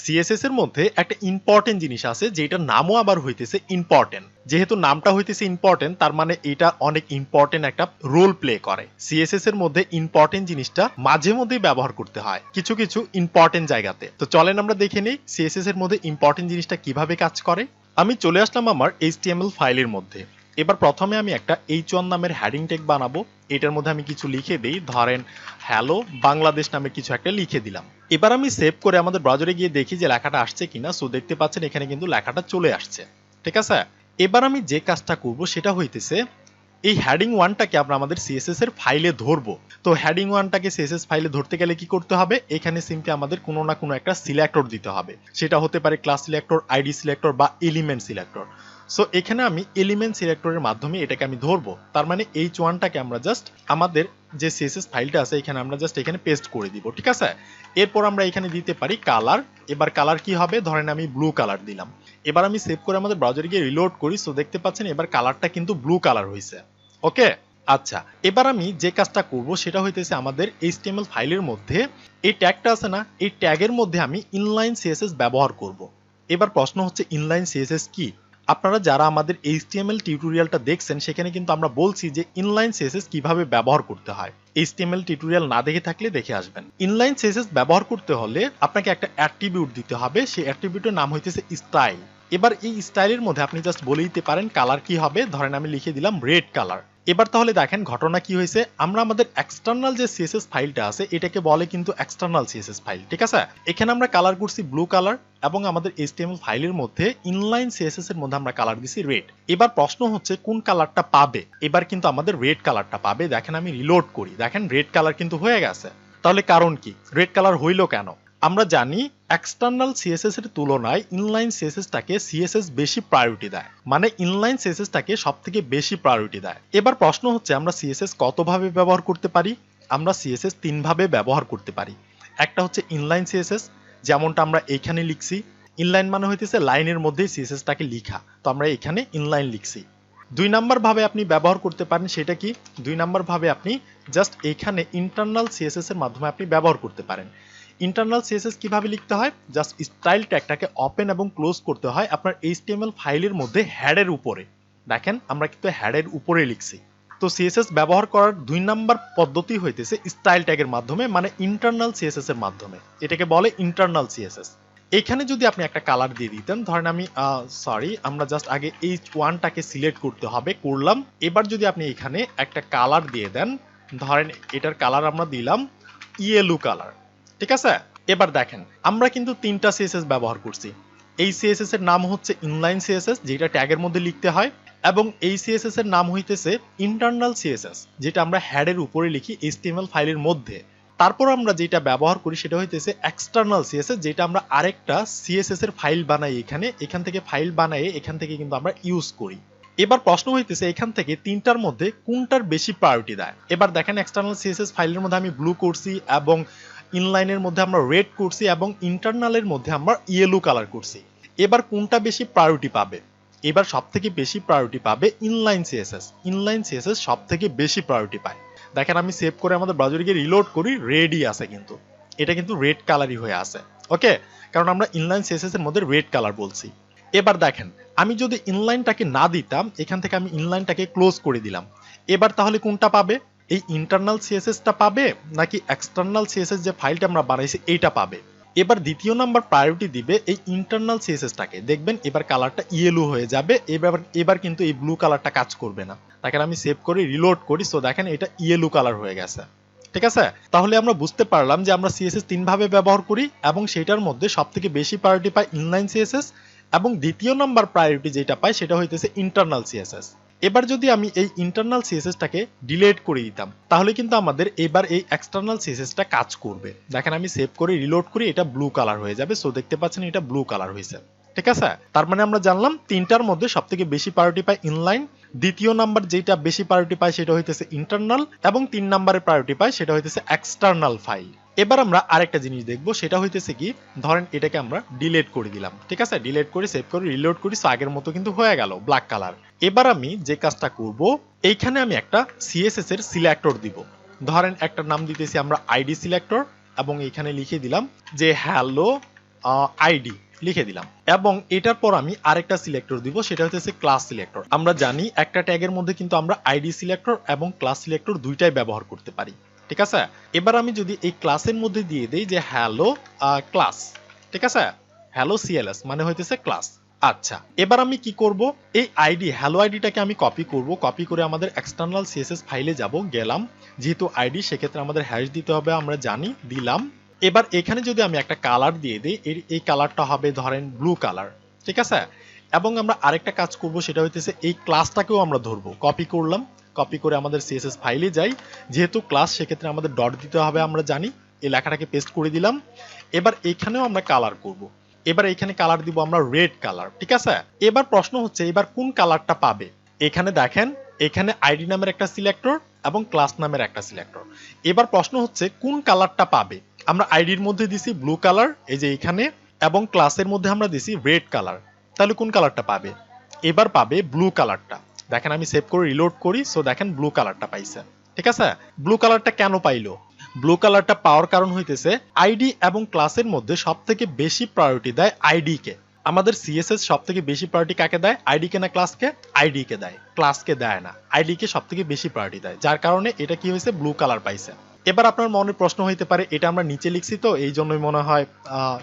CSS এর মধ্যে একটা ইম্পর্টেন্ট জিনিস আছে যেটার নামও আবার হইতেছে ইম্পর্টেন্ট। যেহেতু নামটা হইতেছে ইম্পর্টেন্ট তার মানে এটা অনেক ইম্পর্টেন্ট একটা রোল প্লে করে। সিএসএস এর মধ্যে ইম্পর্টেন্ট জিনিসটা মাঝে মধ্যেই ব্যবহার করতে হয় কিছু কিছু ইম্পর্টেন্ট জায়গাতে। তো চলেন আমরা দেখে নেই সিএসএস এর মধ্যে ইম্পর্টেন্ট জিনিসটা কিভাবে কাজ করে। আমি চলে আসলাম আমার এইচটিএমএল ফাইলের মধ্যে। এবার প্রথমে আমি একটা H1 নামের হেডিং ট্যাগ বানাবো। এটার মধ্যে আমি কিছু লিখে দেই, ধরেন হ্যালো বাংলাদেশ নামে কিছু একটা লিখে দিলাম। এবার আমি সেভ করে আমাদের ব্রাউজারে গিয়ে দেখি যে লেখাটা আসছে কিনা। সো দেখতে পাচ্ছেন এখানে কিন্তু লেখাটা চলে আসছে, ঠিক আছে। এবার আমি যে কাজটা করব সেটা হইতেছে এই হেডিং 1টাকে আমরা আমাদের সিএসএস এর ফাইলে ধরবো। তো হেডিং 1টাকে সিএসএস ফাইলে ধরতে গেলে কি করতে হবে, এখানে সিম্পলি আমাদের কোনো না কোনো একটা সিলেক্টর দিতে হবে। সেটা হতে পারে ক্লাস সিলেক্টর, আইডি সিলেক্টর বা এলিমেন্ট সিলেক্টর। সো এখানে আমি এলিমেন্ট সিলেক্টরের মাধ্যমে এটাকে আমি ধরবো। তার মানে H1টাকে আমরা জাস্ট আমাদের যে সিএসএস ফাইলটা আছে এখানে আমরা জাস্ট এখানে পেস্ট করে দিব, ঠিক আছে। এরপর আমরা এখানে দিতে পারি কালার। এবার কালার কি হবে, ধরেন আমি ব্লু কালার দিলাম। এবার আমি সেভ করে আমাদের ব্রাউজারে গিয়ে রিলোড করি। সো দেখতে পাচ্ছেন এবার কালারটা কিন্তু ব্লু কালার হয়েছে, ওকে। আচ্ছা, এবার আমি যে কাজটা করব সেটা হইতেছে আমাদের এইচটিএমএল ফাইলের মধ্যে এই ট্যাগটা আছে না, এই ট্যাগের মধ্যে আমি ইনলাইন সিএসএস ব্যবহার করব। এবার প্রশ্ন হচ্ছে ইনলাইন সিএসএস কি। আপনারা যারা আমাদের এইচটিএমএল টিউটোরিয়ালটা দেখছেন সেখানে কিন্তু আমরা বলছি যে ইনলাইন সিএসএস কিভাবে ব্যবহার করতে হয়। এইচটিএমএল টিউটোরিয়াল না দেখে থাকলে দেখে আসবেন। ইনলাইন সিএসএস ব্যবহার করতে হলে আপনাকে একটা অ্যাট্রিবিউট দিতে হবে। সেই অ্যাট্রিবিউটের নাম হইতেছে স্টাইল। এবার এই স্টাইলের মধ্যে আপনি জাস্ট বলে দিতে পারেন কালার কি হবে, ধরেন আমি লিখে দিলাম রেড কালার। এবার তাহলে দেখেন ঘটনা কি হয়েছে, আমরা আমাদের এক্সটার্নাল যে সিএসএস ফাইলটা আছে এটাকে বলে কিন্তু এক্সটার্নাল সিএসএস ফাইল, ঠিক আছে। এখানে আমরা কালার করছি ব্লু কালার এবং আমাদের এইচটিএমএল ফাইলের মধ্যে ইনলাইন সিএসএস এর মধ্যে আমরা কালার দিছি রেড। এবার প্রশ্ন হচ্ছে কোন কালারটা পাবে, এবার কিন্তু আমাদের রেড কালারটা পাবে। দেখেন আমি রিলোড করি, দেখেন রেড কালার কিন্তু হয়ে গেছে। তাহলে কারণ কি, রেড কালার হইলো কেন? আমরা জানি এক্সটার্নাল সিএসএস এর তুলনায় ইনলাইন সিএসএসটাকে সিএসএস বেশি প্রায়োরিটি দেয়, মানে ইনলাইন সিএসএসটাকে সবথেকে বেশি প্রায়োরিটি দেয়। এবার প্রশ্ন হচ্ছে আমরা সিএসএস কতভাবে ব্যবহার করতে পারি। আমরা সিএসএস তিনভাবে ব্যবহার করতে পারি। একটা হচ্ছে ইনলাইন সিএসএস, যেমনটা আমরা এইখানে লিখছি। ইনলাইন মানে হইতেছে লাইনের মধ্যেই সিএসএসটাকে লিখা, তো আমরা এখানে ইনলাইন লিখছি। দুই নাম্বার ভাবে আপনি ব্যবহার করতে পারেন, সেটা কি, দুই নাম্বার ভাবে আপনি জাস্ট এখানে ইন্টারনাল সিএসএস এর মাধ্যমে আপনি ব্যবহার করতে পারেন। ইন্টারনাল সিএসএস কিভাবে লিখতে হয়, জাস্ট স্টাইল ট্যাগটাকে ওপেন এবং ক্লোজ করতে হয় আপনার এইচটিএমএল ফাইলের মধ্যে হেডের উপরে। দেখেন আমরা কিন্তু হেডের উপরে লিখছি। তো সিএসএস ব্যবহার করার দুই নাম্বার পদ্ধতি হইতেছে স্টাইল ট্যাগের মাধ্যমে, মানে ইন্টারনাল সিএসএস এর মাধ্যমে। এটাকে বলে ইন্টারনাল সিএসএস। এখানে যদি আপনি একটা কালার দিয়ে দিতেন, ধরেন আমি আমরা জাস্ট আগে H1টাকে সিলেক্ট করতে হবে, করলাম। এবার যদি আপনি এখানে একটা কালার দিয়ে দেন, ধরেন এটার কালার আমরা দিলাম ইয়েলো কালার, ঠিক আছে। এবার দেখেন আমরা কিন্তু তিনটা সিএসএস ব্যবহার করছি। এই সিএসএস এর নাম হচ্ছে ইনলাইন সিএসএস, যেটা ট্যাগের মধ্যে লিখতে হয়, এবং এই সিএসএস এর নাম হইতেছে ইন্টারনাল সিএসএস, যেটা আমরা হেডের উপরে লিখি এইচটিএমএল ফাইলের মধ্যে। তারপর আমরা যেটা ব্যবহার করি সেটা হইতেছে এক্সটার্নাল সিএসএস, যেটা আমরা আরেকটা সিএসএস এর ফাইল বানাই, এখান থেকে ফাইল বানাই, এখান থেকে কিন্তু আমরা ইউজ করি। এবার প্রশ্ন হইতেছে এখান থেকে তিনটার মধ্যে কোনটার বেশি প্রায়োরিটি দেয়। এবার দেখেন এক্সটার্নাল সিএসএস ফাইলের মধ্যে আমি ব্লু করছি, এবং ইনলাইনের মধ্যে আমরা রেড করছি, এবং ইন্টারনালের মধ্যে আমরা ইয়েলো কালার করছি। এবার কোনটা বেশি প্রায়োরিটি পাবে? এবার সবথেকে বেশি প্রায়োরিটি পাবে ইনলাইন সিএসএস। ইনলাইন সিএসএস সবথেকে বেশি প্রায়োরিটি পায়। দেখেন আমি সেভ করে আমাদের ব্রাউজারে গিয়ে রিলোড করি, রেডই আছে, কিন্তু এটা কিন্তু রেড কালারই হয়ে আছে, ওকে, কারণ আমরা ইনলাইন সিএসএস এর মধ্যে রেড কালার বলছি। এবার দেখেন আমি যদি ইনলাইনটাকে না দিতাম, এখান থেকে আমি ইনলাইনটাকে ক্লোজ করে দিলাম, এবার তাহলে কোনটা পাবে? এই ইন্টারনাল সিএসএসটা পাবে নাকি এক্সটার্নাল সিএসএস যে ফাইলটা আমরা বানাইছি এইটা পাবে? এবার দ্বিতীয় নাম্বার প্রায়োরিটি দিবে এই ইন্টারনাল সিএসএসটাকে। দেখবেন এবার কালারটা ইয়েলো হয়ে যাবে, এবার কিন্তু এই ব্লু কালারটা কাজ করবে না। দেখেন আমি সেভ করি, রিলোড করি, সো দেখেন এটা ইয়েলো কালার হয়ে গেছে, ঠিক আছে। তাহলে আমরা বুঝতে পারলাম যে আমরা সিএসএস তিনভাবে ব্যবহার করি, এবং সেটার মধ্যে সবথেকে বেশি প্রায়োরিটি পায় ইনলাইন সিএসএস, এবং দ্বিতীয় নাম্বার প্রায়োরিটি যেটা পায় সেটা হইতেছে ইন্টারনাল সিএসএস। এবার যদি আমি এই ইন্টারনাল সিএসএসটাকে ডিলিট করে দিতাম, তাহলে কিন্তু আমাদের এবার এই এক্সটার্নাল সিএসএসটা কাজ করবে। দেখেন আমি সেভ করে রিলোড করি, এটা ব্লু কালার হয়ে যাবে। সো দেখতে পাচ্ছেন এটা ব্লু কালার হয়েছে, ঠিক আছে। তার মানে আমরা জানলাম তিনটার মধ্যে সবথেকে বেশি প্রায়োরিটি পায় ইনলাইন, দ্বিতীয় নাম্বার যেটা বেশি প্রায়োরিটি পায় সেটা হইতেছে ইন্টারনাল, এবং তিন নাম্বারের প্রায়োরিটি পায় সেটা হইতেছে এক্সটার্নাল ফাইল। এবার আমরা আরেকটা জিনিস দেখবো, সেটা হইতেছে কি, ধরেন এটাকে আমরা ডিলিট করে দিলাম, ঠিক আছে, ডিলিট করে সেভ করে রিলোড করি, সো আগের মতো কিন্তু হয়ে গেল ব্ল্যাক কালার। এবার আমি যে কাজটা করব, এইখানে আমি একটা সিএসএস এর সিলেক্টর দিব। ধরেন একটা নাম দিতেছি আমরা আইডি সিলেক্টর, এবং এখানে লিখে দিলাম যে হ্যালো আইডি লিখে দিলাম এবং এটার পর আমি আরেকটা সিলেক্টর দিব, সেটা হচ্ছে ক্লাস সিলেক্টর। আমরা জানি একটা ট্যাগের মধ্যে কিন্তু আমরা আইডি সিলেক্টর এবং ক্লাস সিলেক্টর দুইটাই ব্যবহার করতে পারি, ঠিক আছে। এবার আমি যদি এই ক্লাসের মধ্যে দিয়ে দেই যে হ্যালো ক্লাস, ঠিক আছে, হ্যালো সিএলএস মানে হইতেছে ক্লাস। আচ্ছা, এবার আমি কি করব, এই আইডি হ্যালো আইডিটাকে আমি কপি করব, কপি করে আমাদের এক্সটার্নাল সিএসএস ফাইলে যাব, গেলাম, যেহেতু আইডি সেক্ষেত্রে আমাদের হ্যাশ দিতে হবে, আমরা জানি, দিলাম। এবার এখানে যদি আমি একটা কালার দিয়ে দিই, এই কালারটা হবে ধরেন ব্লু কালার, ঠিক আছে। এবং আমরা আরেকটা কাজ করব, সেটা হইতেছে এই ক্লাসটাকেও আমরা ধরবো, কপি করলাম, কপি করে আমাদের সিএসএস ফাইলে যাই, যেহেতু ক্লাস সেক্ষেত্রে আমাদের ডট দিতে হবে, আমরা জানি, এই লেখাটাকে পেস্ট করে দিলাম। এবার এখানেও আমরা কালার করব, এবার এখানে কালার দিব আমরা রেড কালার, ঠিক আছে। এবার প্রশ্ন হচ্ছে এবার কোন কালারটা পাবে, এখানে দেখেন এখানে আইডি নামের একটা সিলেক্টর এবং ক্লাস নামের একটা সিলেক্টর। এবার প্রশ্ন হচ্ছে কোন কালারটা পাবে, আমরা আইডির মধ্যে দিছি ব্লু কালার, এই যে এখানে, এবং ক্লাসের মধ্যে আমরা দিছি রেড কালার, তাহলে কোন কালারটা পাবে, এবার পাবে ব্লু কালারটা। দেখেন আমি সেভ করে রিলোড করি, সো দেখেন ব্লু কালারটা পাইছে, ঠিক আছে। ব্লু কালারটা কেন পাইলো, ব্লু কালারটা পাওয়ার কারণ হইতেছে আইডি এবং ক্লাসের মধ্যে সবথেকে বেশি প্রায়োরিটি দেয় আইডি কে। আমাদের সিএসএস সবথেকে বেশি প্রায়োরিটি কাকে দেয়, আইডি কে না ক্লাসকে, আইডি কে দেয়, ক্লাসকে দেয় না, আইডি কে সবথেকে বেশি প্রায়োরিটি দেয়, যার কারণে এটা কি হয়েছে ব্লু কালার পাইছে। এবার আপনার মনে প্রশ্ন হইতে পারে এটা আমরা নিচে লিখছি তো এই জন্যই মনে হয়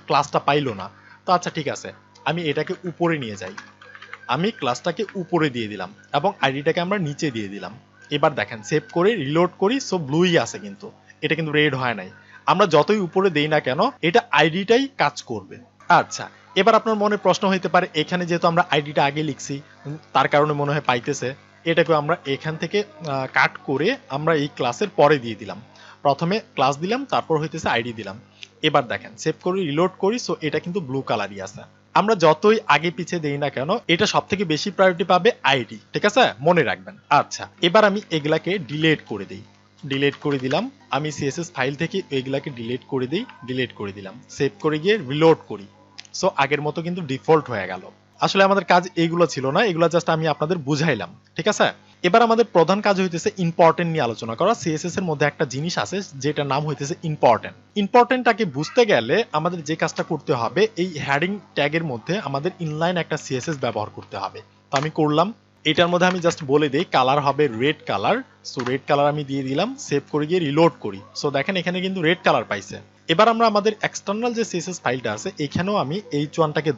ক্লাসটা পাইলো না। তো আচ্ছা ঠিক আছে, আমি এটাকে উপরে নিয়ে যাই, আমি ক্লাসটাকে উপরে দিয়ে দিলাম এবং আইডিটাকে আমরা নিচে দিয়ে দিলাম। এবার দেখেন সেভ করে রিলোড করি, সো ব্লুই আছে, কিন্তু এটা কিন্তু রেড হয় নাই। আমরা যতই উপরে দেই না কেন এটা আইডিটাই কাজ করবে। আচ্ছা, এবার আপনার মনে প্রশ্ন হইতে পারে এখানে যেহেতু আমরা আইডিটা আগে লিখছি তার কারণে মনে হয় পাইতেছে, এটাকে আমরা এখান থেকে কাট করে আমরা এই ক্লাসের পরে দিয়ে দিলাম, প্রথমে ক্লাস দিলাম তারপর হইতেছে আইডি দিলাম। এবার দেখেন সেভ করি রিলোড করি, সো এটা কিন্তু ব্লু কালারই আছে। আমরা যতই আগে পিছে দেই না কেন এটা সবথেকে বেশি প্রায়োরিটি পাবে আইডি, ঠিক আছে, মনে রাখবেন। আচ্ছা, এবার আমি এগুলাকে ডিলিট করে দেই, ডিলিট করে দিলাম, আমি সিএসএস ফাইল থেকে এগুলাকে ডিলিট করে দেই, ডিলিট করে দিলাম, সেভ করে গিয়ে রিলোড করি, সো আগের মতো কিন্তু ডিফল্ট হয়ে গেল। আসলে আমাদের কাজ এইগুলো ছিল না, এগুলো জাস্ট আমি আপনাদের বুঝাইলাম, ঠিক আছে। এবার আমাদের প্রধান কাজ হইতেছে ইম্পর্টেন্ট নিয়ে আলোচনা করা। সিএসএস এর মধ্যে একটা জিনিস আছে যেটা নাম হইতেছে ইম্পর্টেন্ট। ইম্পর্টেন্টটাকে বুঝতে গেলে আমাদের যে কাজটা করতে হবে, এই হেডিং ট্যাগের মধ্যে আমাদের ইনলাইন একটা সিএসএস ব্যবহার করতে হবে। তো আমি করলাম, এটার মধ্যে আমি জাস্ট বলে দেই কালার হবে red colour, so red colour আমি দিয়ে দিলাম, সেভ করে গিয়ে রিলোড করি, সো দেখেন এখানে কিন্তু রেড কালার পাইছে। এবার আমরা আমাদের এক্সটার্নাল যে সিএসএস ফাইলটা আছে এখানেও আমি H1টাকে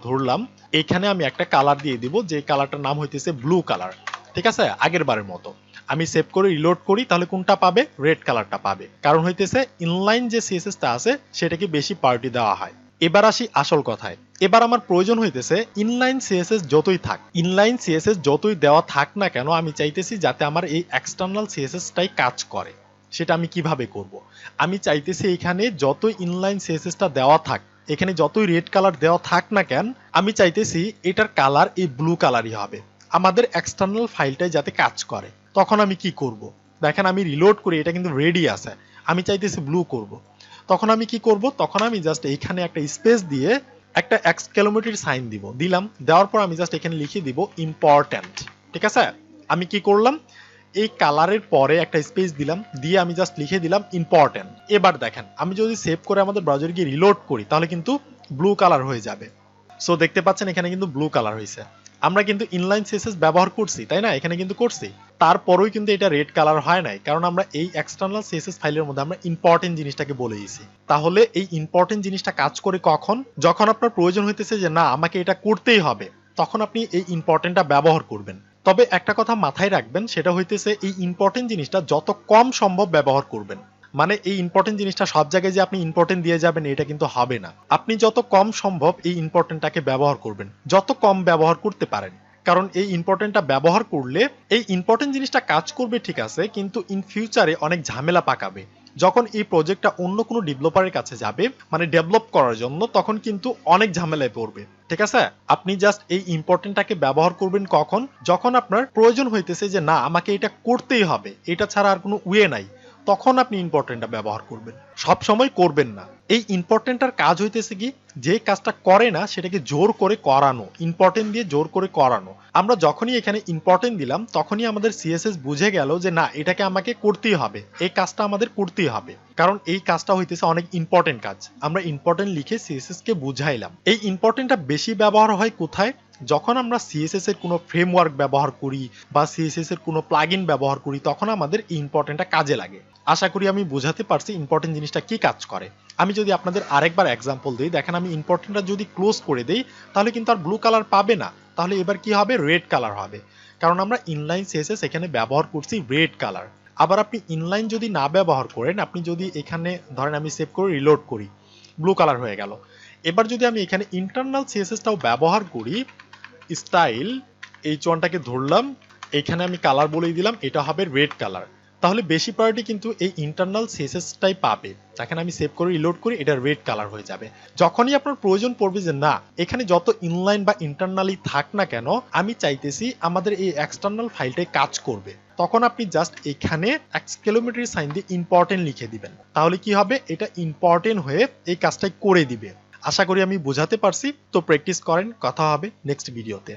ধরলাম, এখানে আমি একটা কালার দিয়ে দিব, যে কালারটার নাম হইতেছে ব্লু কালার, ঠিক আছে, আগের বারের মতো। আমি সেভ করে রিলোড করি, তাহলে কোনটা পাবে, রেড কালারটা পাবে, কারণ হইতেছে ইনলাইন যে সিএসএসটা আছে সেটাকে বেশি প্রায়োরিটি দেওয়া হয়। এবার আসি আসল কথায়, এবার আমার প্রয়োজন হইতেছে ইনলাইন সিএসএস যতই থাক, ইনলাইন সিএসএস যতই দেওয়া থাক না কেন আমি চাইতেছি যাতে আমার এই এক্সটার্নাল সিএসএসটাই কাজ করে। সেটা আমি কিভাবে করব, আমি চাইতেছি এখানে যতই ইনলাইন সিএসএসটা দেওয়া থাক, এখানে যতই রেড কালার দেওয়া থাক না কেন, আমি চাইতেছি এটার কালার এই ব্লু কালারই হবে, আমাদের এক্সটার্নাল ফাইলটাই যাতে কাজ করে। তখন আমি কি করব, দেখেন আমি রিলোড করি, এটা কিন্তু রেডি আছে, আমি চাইতেছি ব্লু করব। তখন আমি কি করব, তখন আমি জাস্ট এইখানে একটা স্পেস দিয়ে একটা এক্সক্লেমেটরি সাইন দিব, দিলাম, দেওয়ার পর আমি জাস্ট এখানে লিখে দিব ইম্পর্ট্যান্ট, ঠিক আছে। আমি কি করলাম, এই কালারের পরে একটা স্পেস দিলাম, দিয়ে আমি জাস্ট লিখে দিলাম ইম্পর্ট্যান্ট। এবার দেখেন আমি যদি সেভ করে আমাদের ব্রাউজারে গিয়ে রিলোড করি তাহলে কিন্তু ব্লু কালার হয়ে যাবে। সো দেখতে পাচ্ছেন এখানে কিন্তু ব্লু কালার হয়েছে। আমরা কিন্তু ইনলাইন সিএসএস ব্যবহার করছি, তাই না, এখানে কিন্তু করছি, তারপরেও কিন্তু এটা রেড কালার হয় নাই, কারণ আমরা এই এক্সটার্নাল সিএসএস ফাইলের মধ্যে আমরা ইম্পর্টেন্ট জিনিসটাকে বলে দিয়েছি। তাহলে এই ইম্পর্টেন্ট জিনিসটা কাজ করে কখন, যখন আপনার প্রয়োজন হইতেছে যে না আমাকে এটা করতেই হবে, তখন আপনি এই ইম্পর্টেন্টটা ব্যবহার করবেন। তবে একটা কথা মাথায় রাখবেন, সেটা হইতেছে এই ইম্পর্টেন্ট জিনিসটা যত কম সম্ভব ব্যবহার করবেন। মানে এই ইম্পর্টেন্ট জিনিসটা সব জায়গায় যে আপনি ইম্পর্টেন্ট দিয়ে যাবেন এটা কিন্তু হবে না, আপনি যত কম সম্ভব এই ইম্পর্টেন্টটাকে ব্যবহার করবেন, যত কম ব্যবহার করতে পারেন। কারণ এই ইম্পর্টেন্টটা ব্যবহার করলে এই ইম্পর্টেন্ট জিনিসটা কাজ করবে ঠিক আছে, কিন্তু ইন ফিউচারে অনেক ঝামেলা পাকাবে। যখন এই প্রজেক্টটা অন্য কোনো ডেভেলপারের কাছে যাবে, মানে ডেভেলপ করার জন্য, তখন কিন্তু অনেক ঝামেলায় পড়বে, ঠিক আছে। আপনি জাস্ট এই ইম্পর্টেন্টটাকে ব্যবহার করবেন কখন, যখন আপনার প্রয়োজন হইতেছে যে না আমাকে এটা করতেই হবে, এটা ছাড়া আর কোনো ওয়ে নাই, তখন আপনি ইম্পর্টেন্টটা ব্যবহার করবেন, সব সময় করবেন না। এই ইম্পর্টেন্টটার কাজ হইতেছে কি, যে কাজটা করে না সেটাকে জোর করে করানো, ইম্পর্টেন্ট দিয়ে জোর করে করানো। আমরা যখনই এখানে ইম্পর্টেন্ট দিলাম তখনই আমাদের সিএসএস বুঝে গেল যে না, এটাকে আমাকে করতেই হবে, এই কাজটা আমাদের করতেই হবে, কারণ এই কাজটা হইতেছে অনেক ইম্পর্টেন্ট কাজ। আমরা ইম্পর্টেন্ট লিখে সিএসএস কে বুঝাইলাম। এই ইম্পর্টেন্টটা বেশি ব্যবহার হয় কোথায়? যখন আমরা সিএসএস এর কোনো ফ্রেমওয়ার্ক ব্যবহার করি বা সিএসএস এর কোনো প্লাগইন ব্যবহার করি, তখন আমাদের এই ইম্পর্টেন্টটা কাজে লাগে। আশা করি আমি বোঝাতে পারছি ইম্পর্টেন্ট জিনিসটা কি কাজ করে। আমি যদি আপনাদের আরেকবার এক্সাম্পল দিই, দেখেন আমি ইম্পর্টেন্টটা যদি ক্লোজ করে দেই তাহলে কিন্তু আর ব্লু কালার পাবে না, তাহলে এবার কি হবে, রেড কালার হবে, কারণ আমরা ইনলাইন সিএসএস এখানে ব্যবহার করছি রেড কালার। আবার আপনি ইনলাইন যদি না ব্যবহার করেন, আপনি যদি এখানে ধরেন আমি সেভ করে রিলোড করি, ব্লু কালার হয়ে গেল। এবার যদি আমি এখানে ইন্টারনাল সিএসএসটাও ব্যবহার করি, স্টাইল এই চনটাকে ধরলাম, এখানে আমি কালার বলেই দিলাম, এটা হবে রেড কালার, তাহলে বেশি প্রায়োরিটি কিন্তু এই ইন্টারনাল সিএসএসটাই পাবে। দেখেন আমি সেভ করে রিলোড করি, এটা রেড কালার হয়ে যাবে। যখনই আপনার প্রয়োজন পড়বে যে না, এখানে যত ইনলাইন বা ইন্টারনালি থাক না কেন, আমি চাইতেছি আমাদের এই এক্সটার্নাল ফাইলটাই কাজ করবে, তখন আপনি জাস্ট এখানে এক্সক্লেমেটরি সাইন দিয়ে ইম্পর্টেন্ট লিখে দিবেন, তাহলে কি হবে, এটা ইম্পর্টেন্ট হয়ে এই কাজটাই করে দিবে। আশা করি আমি বোঝাতে পারছি। তো প্র্যাকটিস করেন, কথা হবে নেক্সট ভিডিওতে।